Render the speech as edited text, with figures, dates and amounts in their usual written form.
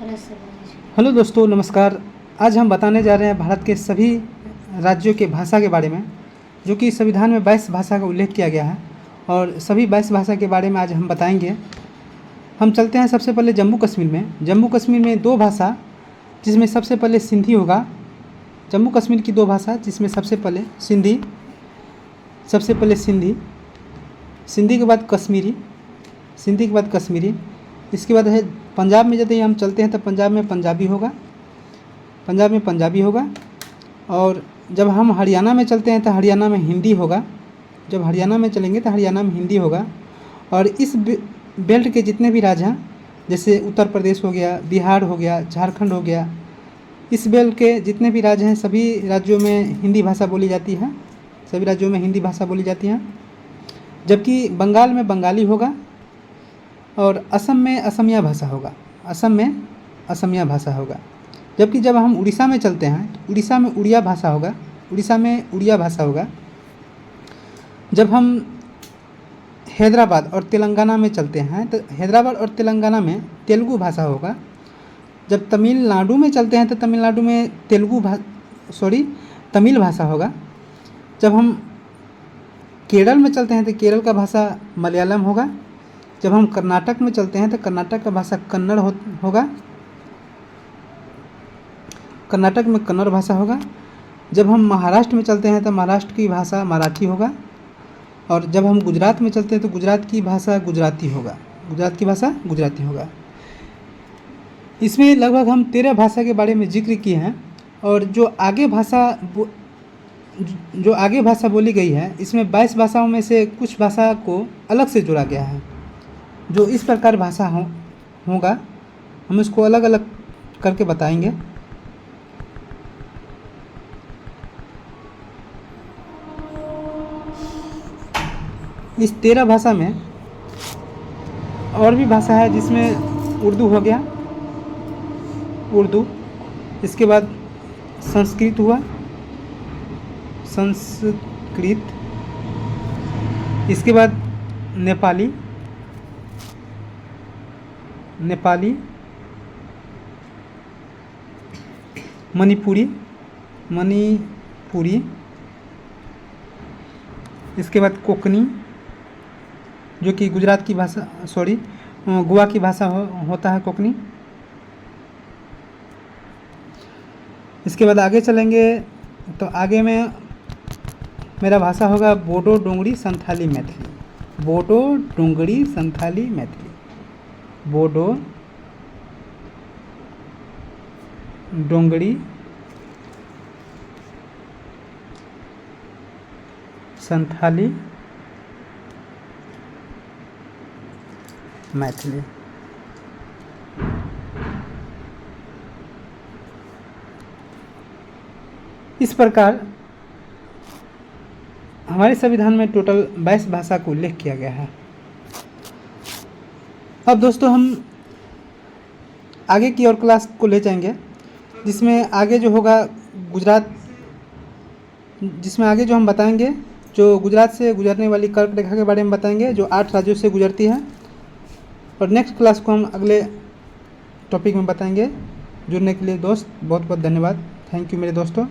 Hello दोस्तों, नमस्कार। आज हम बताने जा रहे हैं भारत के सभी राज्यों के भाषा के बारे में, जो कि संविधान में 22 भाषा का उल्लेख किया गया है और सभी 22 भाषा के बारे में आज हम बताएंगे। हम चलते हैं सबसे पहले जम्मू कश्मीर में। जम्मू कश्मीर में दो भाषा, जिसमें सबसे पहले सिंधी होगा। जम्मू कश्मीर की दो भाषा, जिसमें सबसे पहले सिंधी सिंधी के बाद कश्मीरी, सिंधी के बाद कश्मीरी। इसके बाद है पंजाब में। यदि हम चलते हैं तो पंजाब में पंजाबी होगा। और जब हम हरियाणा में चलते हैं तो हरियाणा में हिंदी होगा। जब हरियाणा में चलेंगे तो हरियाणा में हिंदी होगा। और इस बेल्ट के जितने भी राज्य हैं, जैसे उत्तर प्रदेश हो गया, बिहार हो गया, झारखंड हो गया, इस बेल्ट के जितने भी राज्य हैं सभी राज्यों में हिंदी भाषा बोली जाती है। जबकि बंगाल में बंगाली होगा और असम में असमिया भाषा होगा। जबकि जब हम उड़ीसा में चलते हैं तो उड़ीसा में उड़िया भाषा होगा। जब हम हैदराबाद और तेलंगाना में चलते हैं तो हैदराबाद और तेलंगाना में तेलुगु भाषा होगा। जब तमिलनाडु में चलते हैं तो तमिलनाडु में तमिल भाषा होगा। जब हम केरल में चलते हैं तो केरल का भाषा मलयालम होगा। जब हम कर्नाटक में चलते हैं तो कर्नाटक का भाषा कन्नड़ होगा। कर्नाटक में कन्नड़ भाषा होगा। जब हम महाराष्ट्र में चलते हैं तो महाराष्ट्र की भाषा मराठी होगा। और जब हम गुजरात में चलते हैं तो गुजरात की भाषा गुजराती होगा। इसमें लगभग हम 13 भाषा के बारे में जिक्र किए हैं। और जो आगे भाषा बोली गई है, इसमें 22 भाषाओं में से कुछ भाषा को अलग से जोड़ा गया है। जो इस प्रकार भाषा होगा, हम इसको अलग अलग करके बताएंगे। इस 13 भाषा में और भी भाषा है, जिसमें उर्दू हो गया, इसके बाद संस्कृत हुआ, इसके बाद नेपाली, मणिपुरी, इसके बाद कोंकणी, जो कि गुजरात की भाषा गोवा की भाषा होता है कोंकणी। इसके बाद आगे चलेंगे तो आगे में मेरा भाषा होगा बोडो डोंगरी संथाली मैथिली। संथाली मैथिली। इस प्रकार हमारे संविधान में टोटल 22 भाषा को उल्लेख किया गया है। अब दोस्तों हम आगे की और क्लास को ले जाएंगे, जिसमें आगे जो हम बताएंगे, जो गुजरात से गुजरने वाली कर्क रेखा के बारे में बताएंगे, जो 8 राज्यों से गुजरती है। और नेक्स्ट क्लास को हम अगले टॉपिक में बताएंगे। जुड़ने के लिए दोस्त बहुत बहुत धन्यवाद। थैंक यू मेरे दोस्तों।